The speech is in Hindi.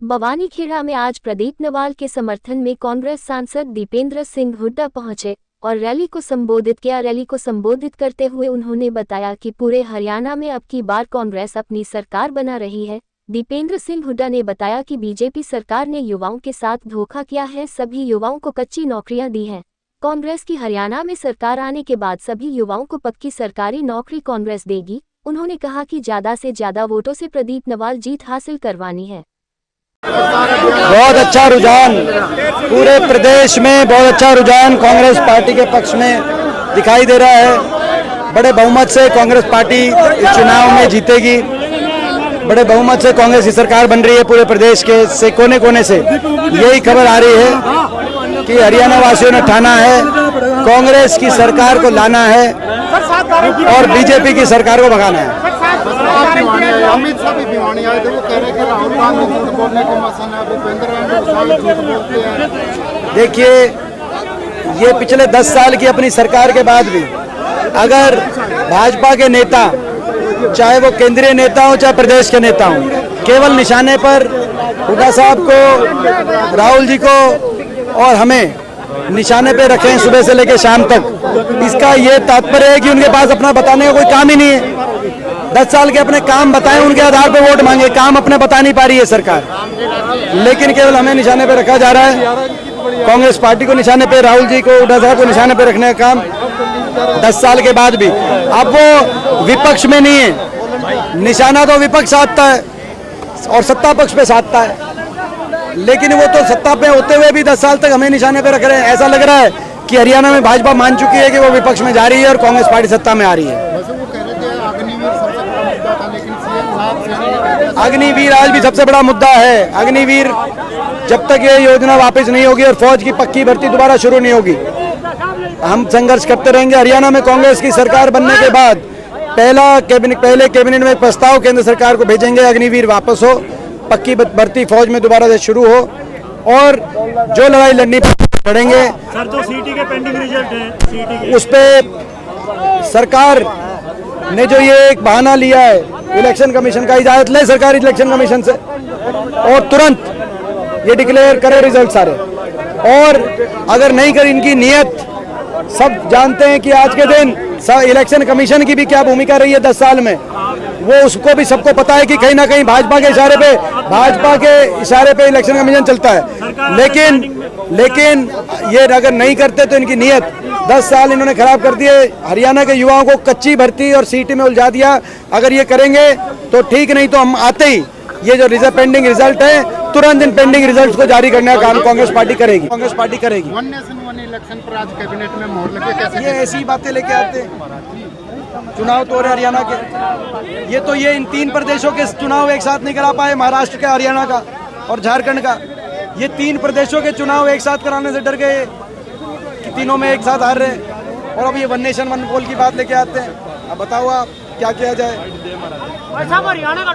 बवानीखेड़ा में आज प्रदीप नवाल के समर्थन में कांग्रेस सांसद दीपेंद्र सिंह हुड्डा पहुंचे और रैली को संबोधित किया। रैली को संबोधित करते हुए उन्होंने बताया कि पूरे हरियाणा में अब की बार कांग्रेस अपनी सरकार बना रही है। दीपेंद्र सिंह हुड्डा ने बताया कि बीजेपी सरकार ने युवाओं के साथ धोखा किया है, सभी युवाओं को कच्ची नौकरियां दी हैं। कांग्रेस की हरियाणा में सरकार आने के बाद सभी युवाओं को पक्की सरकारी नौकरी कांग्रेस देगी। उन्होंने कहा कि ज्यादा से ज्यादा वोटों से प्रदीप नवाल जीत हासिल करवानी है। बहुत अच्छा रुझान पूरे प्रदेश में, बहुत अच्छा रुझान कांग्रेस पार्टी के पक्ष में दिखाई दे रहा है। बड़े बहुमत से कांग्रेस पार्टी इस चुनाव में जीतेगी। बड़े बहुमत से कांग्रेस की सरकार बन रही है। पूरे प्रदेश के कोने कोने से यही खबर आ रही है कि हरियाणा वासियों ने ठाना है कांग्रेस की सरकार को लाना है और बीजेपी की सरकार को भगाना है। अमित शाह भी भिवानी आए थे, वो कह रहे कि राहुल गांधी झूठ बोलने के मसन है, भूपेंद्र झूठ बोलते हैं। देखिए, ये पिछले 10 साल की अपनी सरकार के बाद भी अगर भाजपा के नेता, चाहे वो केंद्रीय नेता हो चाहे प्रदेश के नेता हो, केवल निशाने पर हुड्डा साहब को, राहुल जी को और हमें निशाने पे रखें सुबह से लेकर शाम तक, इसका ये तात्पर्य है कि उनके पास अपना बताने का कोई काम ही नहीं है। 10 साल के अपने काम बताएं, उनके आधार पर वोट मांगे। काम अपने बता नहीं पा रही है सरकार, लेकिन केवल हमें निशाने पे रखा जा रहा है। कांग्रेस पार्टी को निशाने पे, राहुल जी को, हुड्डा साहब को निशाने पे रखने का काम 10 साल के बाद भी। अब वो विपक्ष में नहीं है, निशाना तो विपक्ष साधता है और सत्ता पक्ष पे साधता है, लेकिन वो तो सत्ता पे होते हुए भी 10 साल तक हमें निशाने पे रख रहे हैं। ऐसा लग रहा है कि हरियाणा में भाजपा मान चुकी है कि वो विपक्ष में जा रही है और कांग्रेस पार्टी सत्ता में आ रही है। अग्निवीर आज भी सबसे बड़ा मुद्दा है। अग्निवीर जब तक ये योजना वापस नहीं होगी और फौज की पक्की भर्ती दोबारा शुरू नहीं होगी, हम संघर्ष करते रहेंगे। हरियाणा में कांग्रेस की सरकार बनने के बाद पहले कैबिनेट में प्रस्ताव केंद्र सरकार को भेजेंगे, अग्निवीर वापस हो, पक्की भर्ती फौज में दोबारा से शुरू हो और जो लड़ाई लड़नी लड़ेंगे। सर, जो सीटी के पेंडिंग रिजल्ट है, उस पे सरकार ने जो ये एक बहाना लिया है, इलेक्शन कमीशन का इजाजत ले सरकार इलेक्शन कमीशन से और तुरंत ये डिक्लेयर करे रिजल्ट सारे। और अगर नहीं कर, इनकी नीयत सब जानते हैं कि आज के दिन इलेक्शन कमीशन की भी क्या भूमिका रही है 10 साल में, वो उसको भी सबको पता है कि कहीं ना कहीं भाजपा के इशारे पे इलेक्शन कमीशन चलता है। लेकिन ये अगर नहीं करते तो इनकी नीयत 10 साल इन्होंने खराब कर दिए। हरियाणा के युवाओं को कच्ची भर्ती और सीटी में उलझा दिया। अगर ये करेंगे तो ठीक, नहीं तो हम आते ही ये जो पेंडिंग रिजल्ट है, तुरंत इन पेंडिंग रिजल्ट को जारी करने का काम कांग्रेस पार्टी करेगी। वन नेशन वन इलेक्शन पर आज कैबिनेट में मोहर लगे, कैसे ये ऐसी बातें लेके आते हैं। चुनाव तो हरियाणा के, ये इन 3 प्रदेशों के चुनाव एक साथ नहीं करा पाए, महाराष्ट्र का, हरियाणा का और झारखंड का। ये 3 प्रदेशों के चुनाव एक साथ कराने से डर गए कि तीनों में एक साथ हार रहे, और अब ये वन नेशन वन पोल की बात लेके आते हैं। अब बताओ आप क्या किया जाए। हरियाणा का